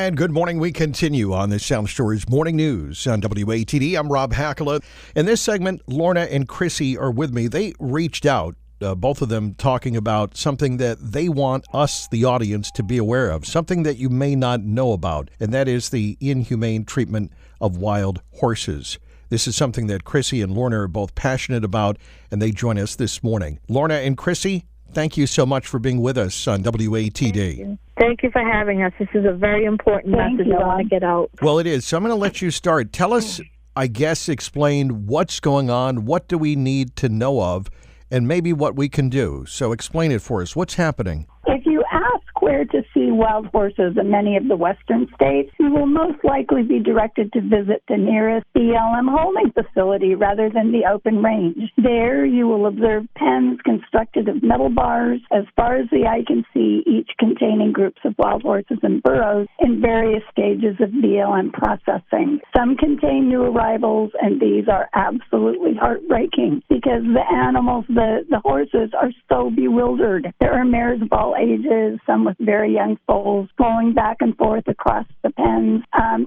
And good morning. We continue on the South Shores Morning News on WATD. I'm Rob Hackala. In this segment, Lorna and Chrissy are with me. They reached out, both of them talking about something that they want us, the audience, to be aware of, something that you may not know about, and that is the inhumane treatment of wild horses. This is something that Chrissy and Lorna are both passionate about, and they join us this morning. Lorna and Chrissy, thank you so much for being with us on WATD. Thank you for having us. This is a very important message I want to get out. Well, it is. So I'm going to let you start. Tell us, I guess, explain what's going on, what do we need to know of, and maybe what we can do. So explain it for us. What's happening? If you ask where to see wild horses in many of the western states, you will most likely be directed to visit the nearest BLM holding facility rather than the open range. There, you will observe pens constructed of metal bars as far as the eye can see, each containing groups of wild horses and burros in various stages of BLM processing. Some contain new arrivals, and these are absolutely heartbreaking because the animals, the horses, are so bewildered. There are mares of all ages, some with very young foals, going back and forth across the pens,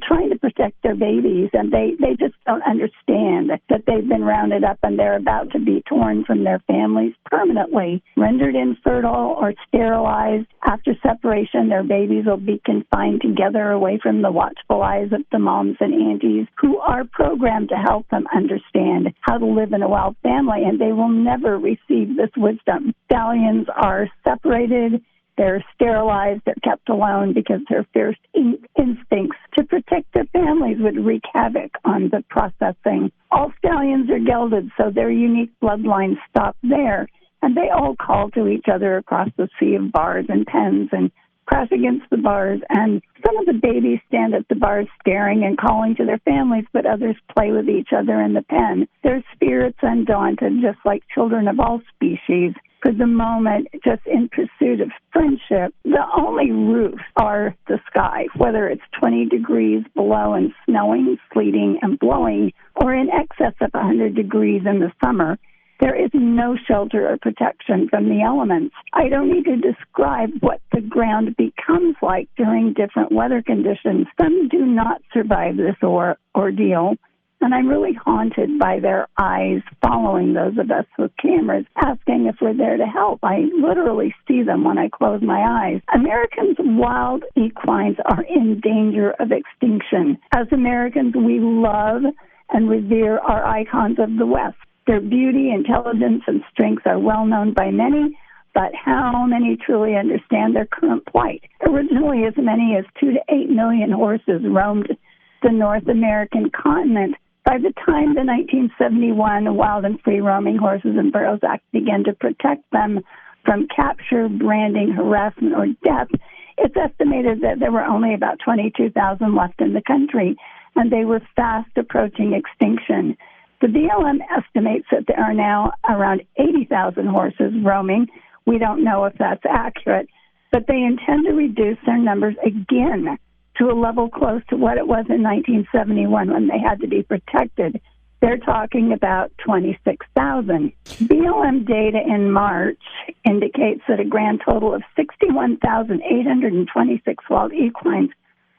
trying to protect their babies, and they just don't understand that they've been rounded up and they're about to be torn from their families permanently, rendered infertile or sterilized. After separation, their babies will be confined together away from the watchful eyes of the moms and aunties who are programmed to help them understand how to live in a wild family, and they will never receive this wisdom. Stallions are separated, they're sterilized, they're kept alone because their fierce instincts to protect their families would wreak havoc on the processing. All stallions are gelded, so their unique bloodlines stop there, and they all call to each other across the sea of bars and pens and crash against the bars, and some of the babies stand at the bars staring and calling to their families, but others play with each other in the pen. Their spirits undaunted, just like children of all species, for the moment, just in pursuit of friendship. The only roofs are the sky, whether it's 20 degrees below and snowing, sleeting, and blowing, or in excess of 100 degrees in the summer. There is no shelter or protection from the elements. I don't need to describe what the ground becomes like during different weather conditions. Some do not survive this ordeal, and I'm really haunted by their eyes following those of us with cameras, asking if we're there to help. I literally see them when I close my eyes. Americans' wild equines are in danger of extinction. As Americans, we love and revere our icons of the West. Their beauty, intelligence, and strengths are well known by many, but how many truly understand their current plight? Originally, as many as 2 to 8 million horses roamed the North American continent. By the time the 1971 Wild and Free Roaming Horses and Burros Act began to protect them from capture, branding, harassment, or death, it's estimated that there were only about 22,000 left in the country, and they were fast approaching extinction. The BLM estimates that there are now around 80,000 horses roaming. We don't know if that's accurate, but they intend to reduce their numbers again to a level close to what it was in 1971 when they had to be protected. They're talking about 26,000. BLM data in March indicates that a grand total of 61,826 wild equines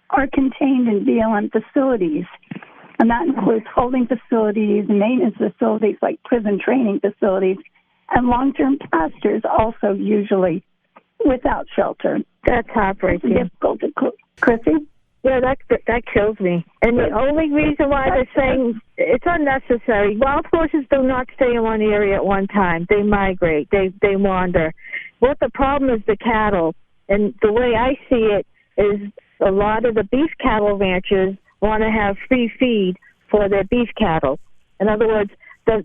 are contained in BLM facilities. And that includes holding facilities, maintenance facilities like prison training facilities, and long-term pastures also usually without shelter. That's heartbreaking. It's difficult to Chrissy? Yeah, that kills me. And the only reason why they're saying it's unnecessary. Wild horses do not stay in one area at one time. They migrate. They wander. What the problem is, the cattle. And the way I see it is a lot of the beef cattle ranchers want to have free feed for their beef cattle. In other words, they're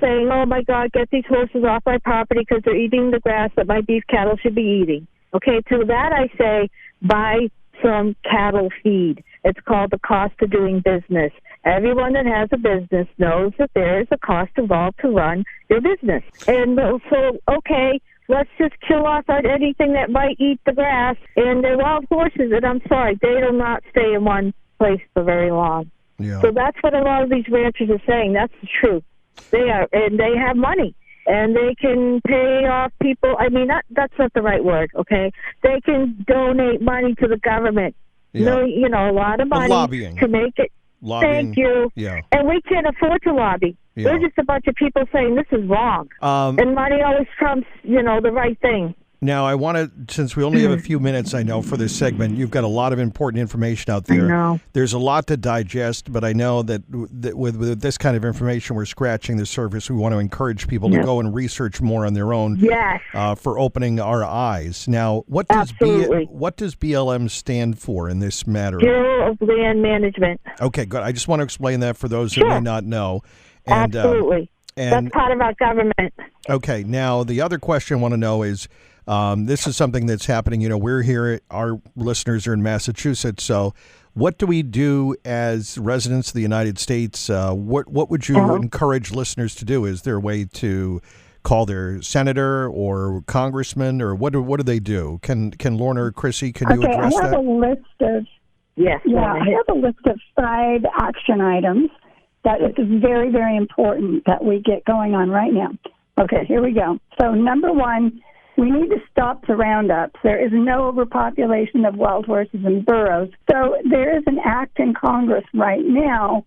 saying, oh, my God, get these horses off my property because they're eating the grass that my beef cattle should be eating. Okay, to that I say, buy some cattle feed. It's called the cost of doing business. Everyone that has a business knows that there is a cost involved to run your business. And so, okay, let's just kill off anything that might eat the grass. And the wild horses, and I'm sorry, they do not stay in one place for very long. Yeah. So that's what a lot of these ranchers are saying. That's the truth. They are, and they have money, and they can pay off people. I mean, that's not the right word, okay? They can donate money to the government Yeah. A lot of money lobbying. to make it. Lobbying. Thank you. Yeah. And we can't afford to lobby. Yeah. We're just a bunch of people saying this is wrong. And money always trumps, the right thing. Now, I want to, since we only have a few minutes, I know, for this segment, you've got a lot of important information out there. I know. There's a lot to digest, but I know that with this kind of information, we're scratching the surface. We want to encourage people to go and research more on their own. Yes. For opening our eyes. Now, what does BLM stand for in this matter? Bureau of Land Management. Okay, good. I just want to explain that for those that may not know. And, Absolutely. That's part of our government. Okay. Now, the other question I want to know is, this is something that's happening. We're here. Our listeners are in Massachusetts. So what do we do as residents of the United States? What would you encourage listeners to do? Is there a way to call their senator or congressman, or what do they do? Can Lorna or Chrissy, can you address that? I have a list of I have a list of 5 action items that is very, very important that we get going on right now. Okay, here we go. So number 1, we need to stop the roundups. There is no overpopulation of wild horses and burros. So there is an act in Congress right now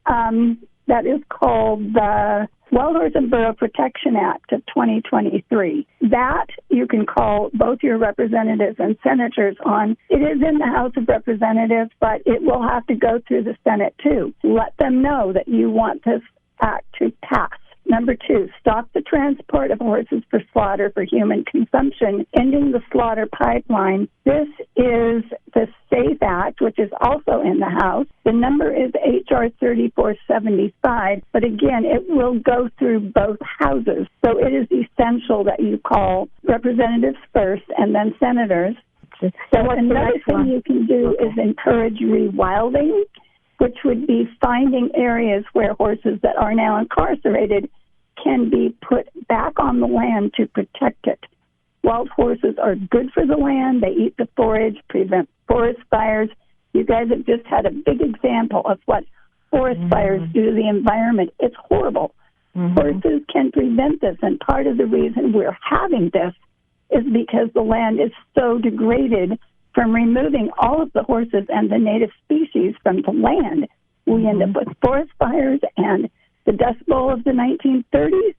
that is called the Wild Horse and Burro Protection Act of 2023. That you can call both your representatives and senators on. It is in the House of Representatives, but it will have to go through the Senate too. Let them know that you want this act to pass. Number 2, stop the transport of horses for slaughter for human consumption, ending the slaughter pipeline. This is the SAFE Act, which is also in the House. The number is H.R. 3475, but again, it will go through both houses. So it is essential that you call representatives first and then senators. So another thing you can do is encourage rewilding, which would be finding areas where horses that are now incarcerated can be put back on the land to protect it. Wild horses are good for the land. They eat the forage, prevent forest fires. You guys have just had a big example of what forest fires do to the environment. It's horrible. Horses can prevent this, and part of the reason we're having this is because the land is so degraded from removing all of the horses and the native species from the land. We end up with forest fires, and the Dust Bowl of the 1930s,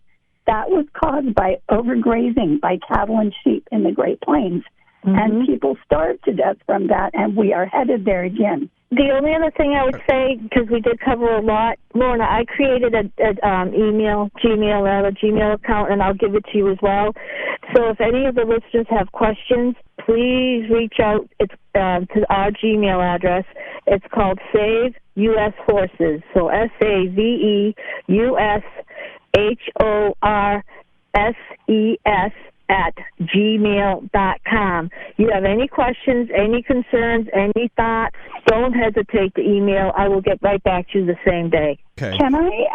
that was caused by overgrazing by cattle and sheep in the Great Plains. And people starved to death from that, and we are headed there again. The only other thing I would say, because we did cover a lot, Lorna, I created a Gmail account, and I'll give it to you as well. So if any of the listeners have questions, please reach out. It's to our Gmail address. It's called Save U.S. Horses. So SAVEUSHORSES @gmail.com. You have any questions, any concerns, any thoughts, don't hesitate to email. I will get right back to you the same day. Okay. Can I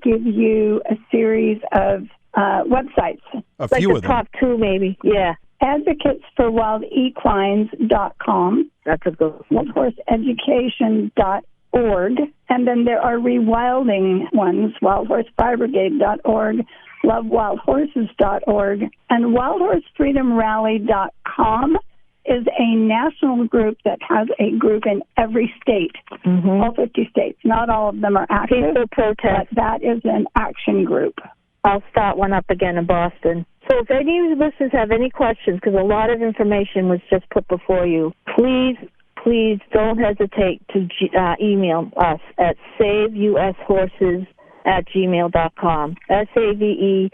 give you a series of websites? A few of them. Like the top 2, maybe. Yeah. AdvocatesForWildEquines.com. That's a good one. WildHorseEducation.org. And then there are rewilding ones, WildHorseFireBrigade.org, LoveWildHorses.org, and WildHorseFreedomRally.com is a national group that has a group in every state, all 50 states. Not all of them are active, People protest. but that is an action group. I'll start one up again in Boston. So if any of the listeners have any questions, because a lot of information was just put before you, please don't hesitate to email us at saveushorses@gmail.com. SAVEUSHORSES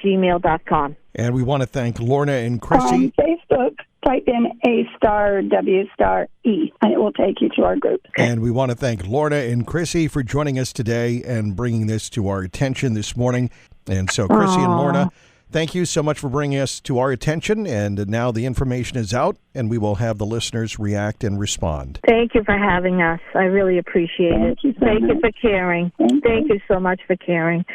@gmail.com. And we want to thank Lorna and Chrissy. On Facebook, type in A*W*E, and it will take you to our group. And we want to thank Lorna and Chrissy for joining us today and bringing this to our attention this morning. And so, Chrissy and Lorna, thank you so much for bringing us to our attention. And now the information is out, and we will have the listeners react and respond. Thank you for having us. I really appreciate it. Thank you so much. Thank you for caring. Thank you so much for caring.